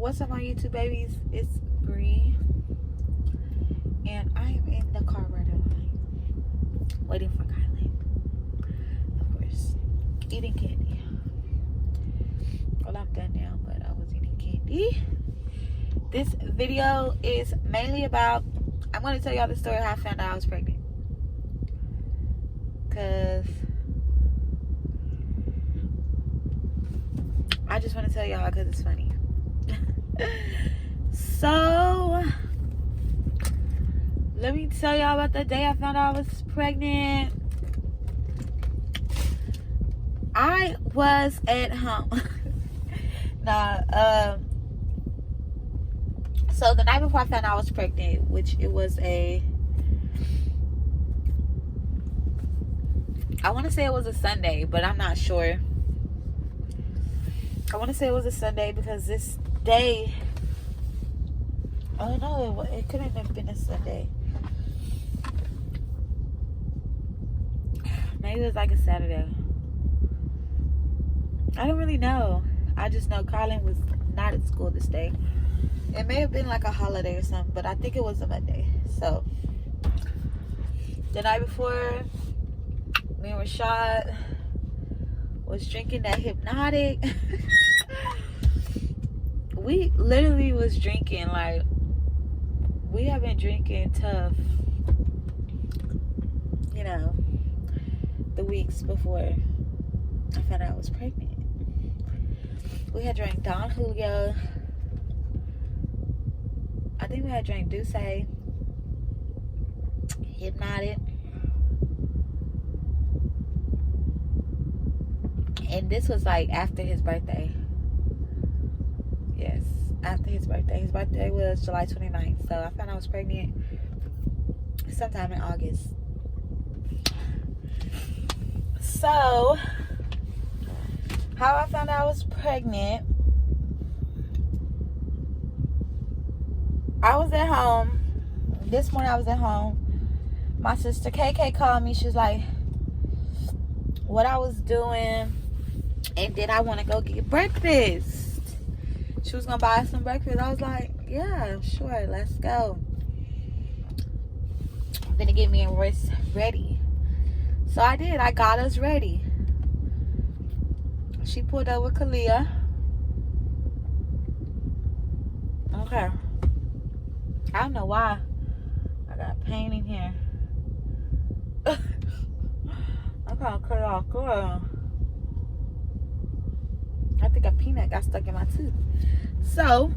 What's up, my YouTube babies? It's Bree, and I am in the car right now, waiting for Kylie. Of course, eating candy. Well, I'm done now, but I was eating candy. This video is mainly about, I'm going to tell y'all the story of how I found out I was pregnant. Because I just want to tell y'all because it's funny. So let me tell y'all about the day I found out I was pregnant. I was at home. So the night before I found out I was pregnant, which it was I want to say it was a Sunday, but I'm not sure. I want to say it was a Sunday because this day, oh no, it couldn't have been a Sunday. Maybe it was like a Saturday. I don't really know. I just know Carlin was not at school this day. It may have been like a holiday or something, but I think it was a Monday. So the night before, me and Rashad was drinking that Hypnotic. We literally was drinking, like, we have been drinking tough, you know, the weeks before I found out I was pregnant. We had drank Don Julio. I think we had drank Douce, Hypnotic. And this was like after his birthday. Yes, after his birthday. His birthday was July 29th. So I found out I was pregnant sometime in August. So, how I found out I was pregnant, I was at home. This morning I was at home. My sister KK called me. She was like, what I was doing, and did I want to go get breakfast? She was going to buy us some breakfast. I was like, yeah, sure, let's go. I'm going to get me and Royce ready. So I did. I got us ready. She pulled up with Kalia. Okay. I don't know why. I got pain in here. I'm going to cut it off. Girl. I think a peanut got stuck in my tooth. So,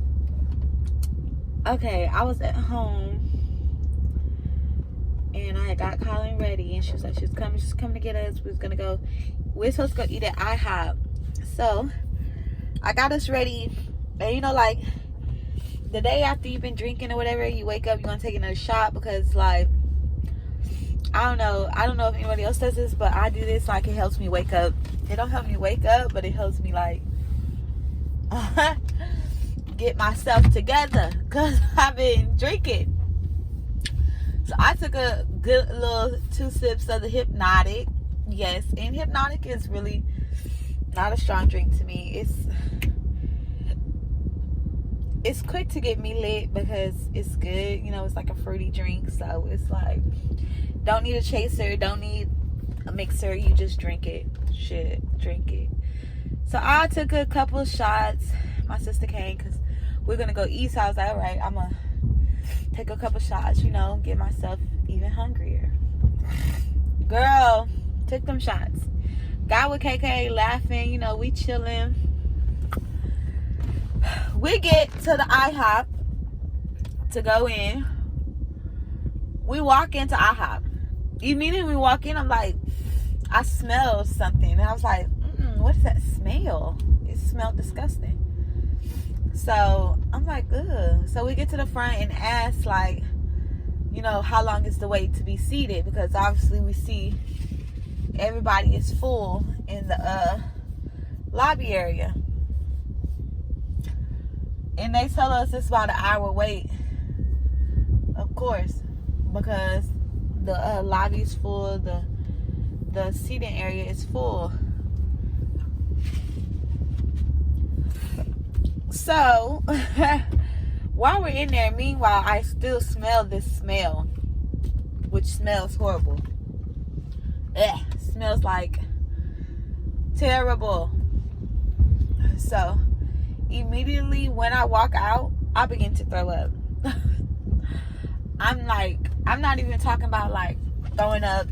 okay, I was at home and I got Colin ready, and she was like, she's coming to get us. We're supposed to go eat at IHOP. So I got us ready, and you know, like the day after you've been drinking or whatever, you wake up, you want to take another shot because, like, I don't know if anybody else does this, but I do this, like, it helps me wake up. It don't help me wake up, but it helps me, like, get myself together because I've been drinking. So I took a good little 2 sips of the Hypnotic. Yes, and Hypnotic is really not a strong drink to me. It's quick to get me lit because it's good. You know, it's like a fruity drink. So it's like, don't need a chaser, don't need a mixer. You just drink it. Shit, drink it. So I took a couple of shots. My sister came because we're going to go eat. So I was like, all right, I'm going to take a couple shots, you know, get myself even hungrier. Girl, took them shots. Got with KK laughing, you know, we chilling. We get to the IHOP to go in. We walk into IHOP. Immediately we walk in, I'm like, I smell something. And I was like, what is that smell? It smelled disgusting. So I'm like, ugh. So we get to the front and ask, like, you know, how long is the wait to be seated? Because obviously we see everybody is full in the lobby area. And they tell us it's about an hour wait. Of course, because the lobby is full, the seating area is full. So, while we're in there, meanwhile, I still smell this smell, which smells horrible. Ugh, smells like terrible. So, immediately when I walk out, I begin to throw up. I'm not even talking about like throwing up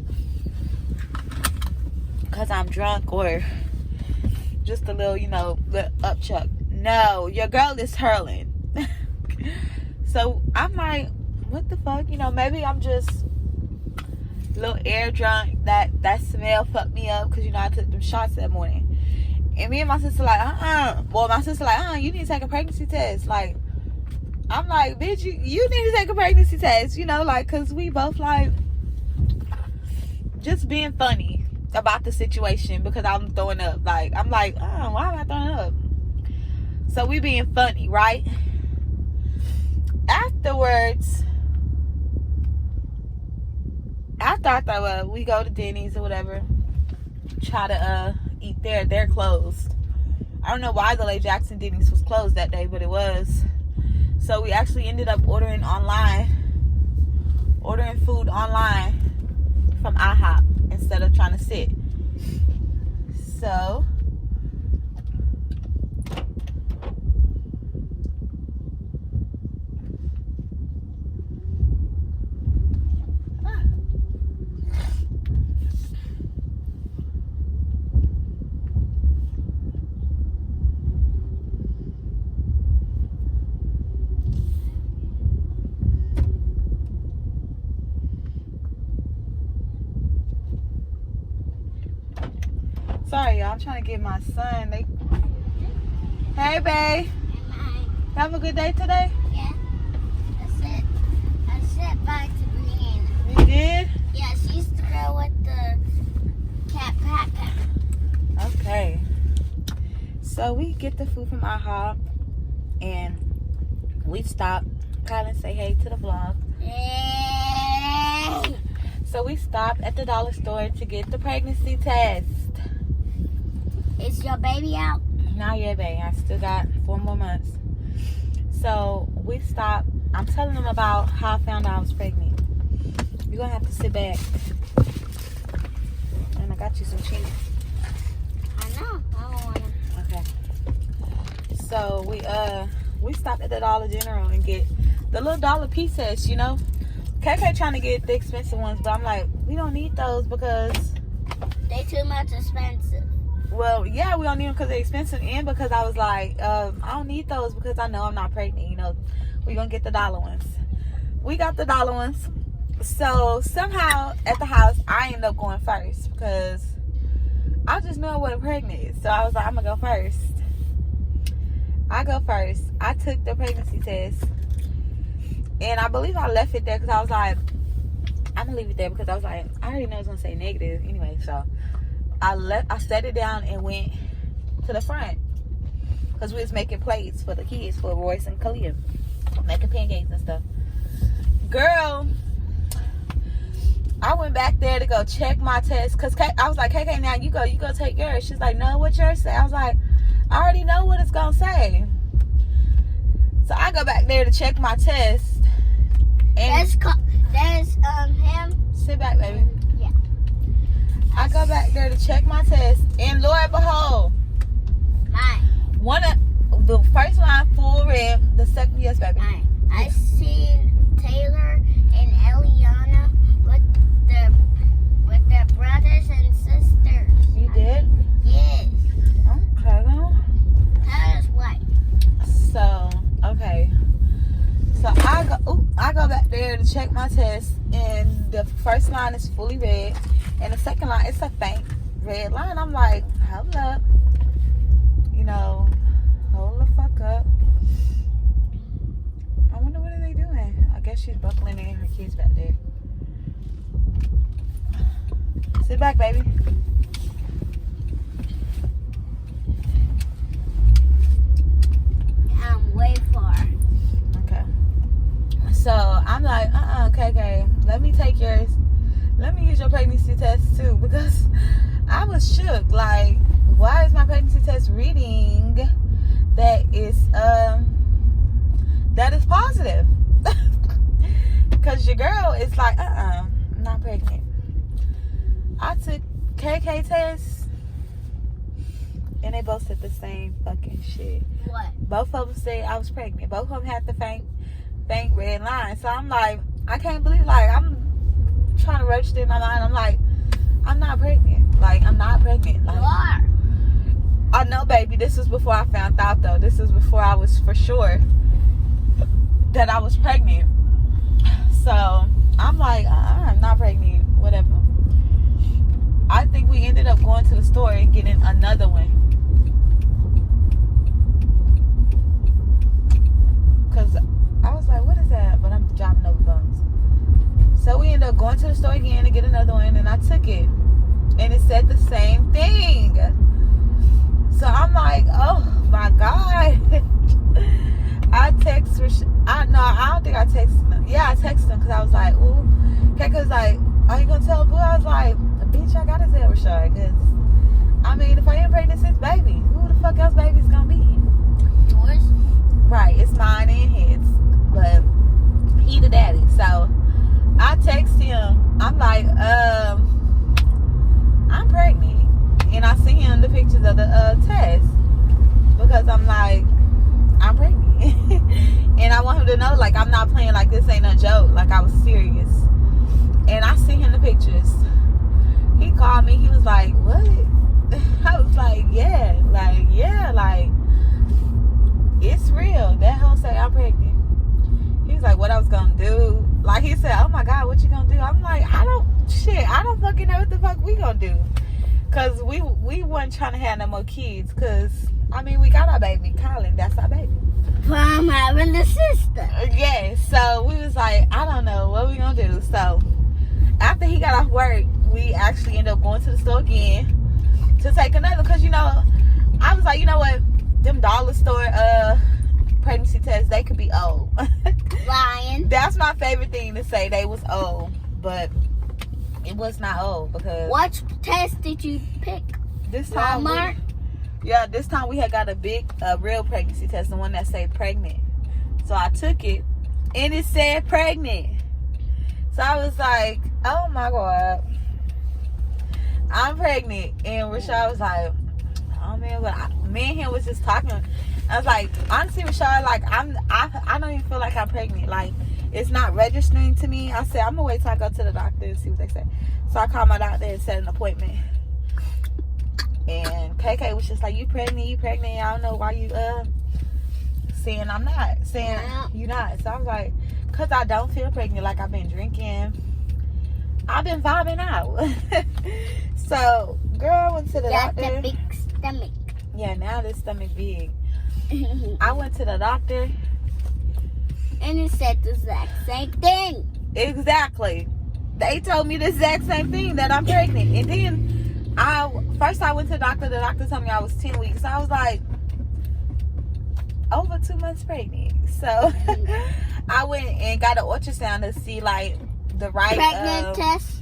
because I'm drunk or just a little, little upchuck. No, your girl is hurling. So I'm like, what the fuck? Maybe I'm just a little air drunk. That smell fucked me up because, I took them shots that morning. And me and my sister like, Well, my sister like, you need to take a pregnancy test. Like, I'm like, bitch, you need to take a pregnancy test. Because we both like just being funny about the situation because I'm throwing up. Like, I'm like, why am I throwing up? So we being funny, right? Afterwards, after I throw up, we go to Denny's or whatever. Try to eat there. They're closed. I don't know why the Lake Jackson Denny's was closed that day, but it was. So we actually ended up ordering food online from IHOP instead of trying to sit. So sorry, y'all. I'm trying to get my son. Hey, babe. Have a good day today? Yeah. I said bye to Brianna. You did? Yeah, she's the girl with the cat packer. Okay. So we get the food from IHOP and we stop. Kylan say hey to the vlog. Hey. So we stopped at the dollar store to get the pregnancy test. Is your baby out? Not yet, babe. I still got 4 more months. So we stopped. I'm telling them about how I found out I was pregnant. You're gonna have to sit back. And I got you some cheese. I know. I don't want to. Okay. So we stopped at the Dollar General and get the little dollar piece test, KK trying to get the expensive ones, but I'm like, we don't need those because They too much expensive. well, yeah, we don't need them because they're expensive, and because I was like, I don't need those because I know I'm not pregnant. We're gonna get the dollar ones. We got the dollar ones. So somehow at the house, I ended up going first because I just knew I wasn't pregnant. So I was like, I'm gonna go first. I go first. I took the pregnancy test, and I believe I left it there because I was like, I'm gonna leave it there because I was like, I already know it's gonna say negative anyway. So I set it down and went to the front because we was making plates for the kids, for Royce and Kalia, making pancakes and stuff. Girl, I went back there to go check my test because I was like, KK, now you go take yours. She's like, no, what yours say? I was like, I already know what it's gonna say. So I go back there to check my test. And There's him. Sit back, baby. Yeah. I go back there to check my test, and Lord behold, Mine. The first line full red, the second, yes, baby. Mine. I seen Taylor and Eliana with their brothers and sisters. You did? Yes. Okay. Taylor's white. So, okay. So I go back there to check my test, and the first line is fully red, and the second line it's a faint red line. I'm like, hold up, hold the fuck up. I wonder what are they doing. I guess she's buckling in her kids back there. Sit back, baby. I'm way far. Okay. So I'm like, KK, let me take yours. Let me use your pregnancy test too, because I was shook. Like, why is my pregnancy test reading that is positive. Because your girl is like, I'm not pregnant. I took KK tests, and they both said the same fucking shit. What? Both of them said I was pregnant. Both of them had the faint red line. So I'm like, I can't believe, like, I'm trying to register in my mind. I'm like, I'm not pregnant. Like, I'm not pregnant. Like, You are. I know, baby. This was before I found out, though. This was before I was for sure that I was pregnant. So I'm like, I'm not pregnant. Whatever. I think we ended up going to the store and getting another one. Because I was like, what is that? But I'm dropping over bumps. So we ended up going to the store again to get another one, and I took it. And it said the same thing. So I'm like, oh my God. I text I don't think I texted him. Yeah, I texted him because I was like, ooh. Because like, are you gonna tell Boo? I was like, bitch, I gotta tell Rashad. Because I mean, if I ain't pregnant since baby, who the fuck else baby's gonna be? Yours? Right, it's mine and his. But he the daddy. So I text him. I'm like, I'm pregnant. And I sent him the pictures of the test. Because I'm like, I'm pregnant. And I want him to know, like, I'm not playing, like, this ain't a joke. Like, I was serious. And I sent him the pictures. He called me. He was like, what? I was like, yeah, like, it's real. That hoe say I'm pregnant. He was like, what I was gonna do? Like, he said, oh my God, what you gonna do? I'm like, I don't fucking know what the fuck we gonna do. Cause we wasn't trying to have no more kids. Cause, I mean, we got our baby, Colin. That's our baby. From having the sister. Yeah, so we was like, I don't know what we gonna do. So after he got off work, we actually ended up going to the store again to take another. Cause, you know, I was like, you know what? Them dollar store pregnancy tests, they could be old. Lying. That's my favorite thing to say. They was old, but it was not old because What test did you pick? this time Walmart? this time we had got a real pregnancy test, the one that said pregnant. So I took it, and it said pregnant. So I was like, oh my God, I'm pregnant. And Rashad was like, oh man, but me and him was just talking. I was like, honestly, Rashad, like, I don't even feel like I'm pregnant. Like, it's not registering to me. I said, I'm gonna wait till I go to the doctor and see what they say. So I called my doctor and set an appointment. And KK was just like, you pregnant? I don't know why you saying I'm not, saying you not. So I was like, cause I don't feel pregnant. Like, I've been drinking, I've been vibing out. So girl, I went to the Got doctor. the big stomach. Yeah, now this stomach big. I went to the doctor. And it said the exact same thing. Exactly. They told me the exact same thing, that I'm pregnant. And then I went to the doctor. The doctor told me I was 10 weeks. I was like, over 2 months pregnant. So I went and got an ultrasound to see, like, the right Pregnant test.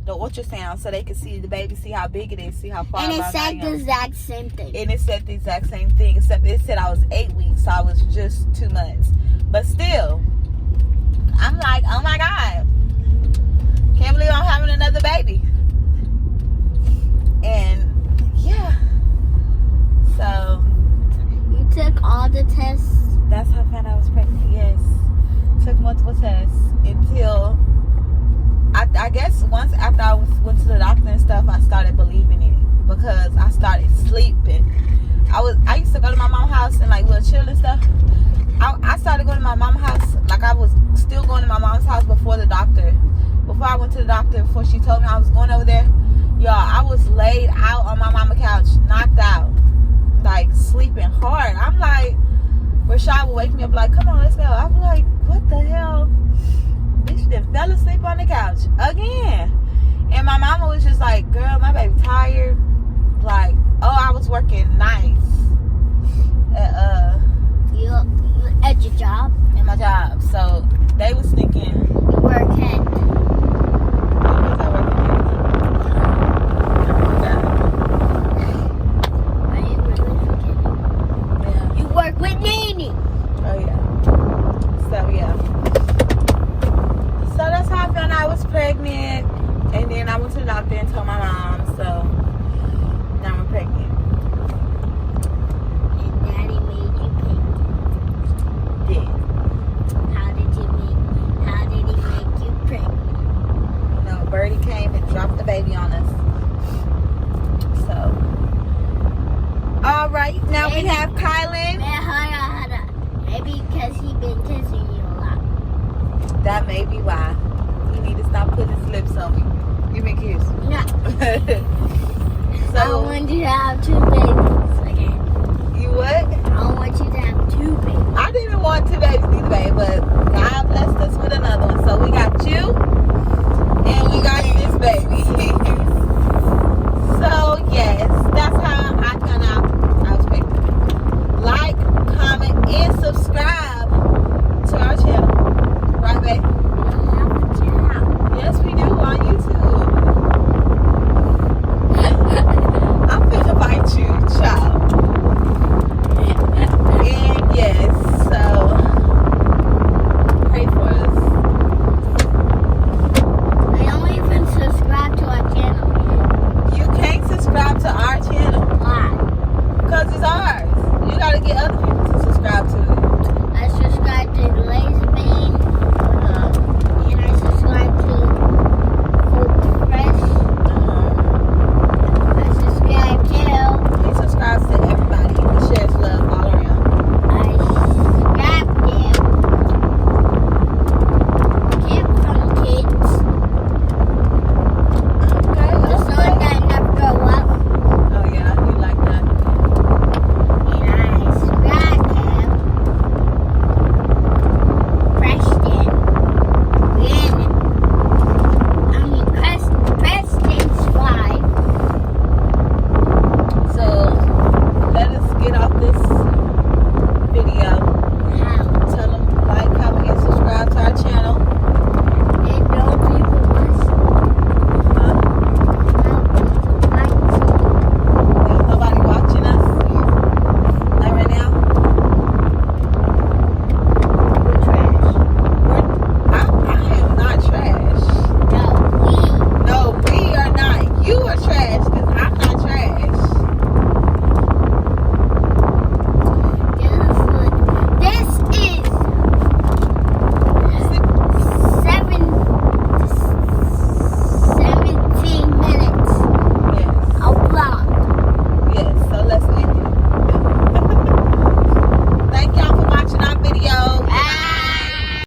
the ultrasound, so they could see the baby, see how big it is, see how far And it along I said the am. exact same thing. And it said the exact same thing, except it said I was 8 weeks, so I was just 2 months. But still, I'm like, oh my God, can't believe I'm having another baby. And yeah, so You took all the tests. that's how I found out I was pregnant. Yes, took multiple tests until I guess once after I went to the doctor and stuff, I started believing it, because I started sleeping. I used to go to my mom's house and, like, we'll chill and stuff. I started going to my mom's house, like, I was still going to my mom's house before the doctor. Before I went to the doctor, before she told me I was going over there, y'all, I was laid out on my mama's couch, knocked out, like, sleeping hard. I'm like, Rashad would wake me up like, come on, let's go. I'm like, what the hell? Bitch then fell asleep on the couch again. And my mama was just like, girl, my baby tired. Like, oh, I was working nights at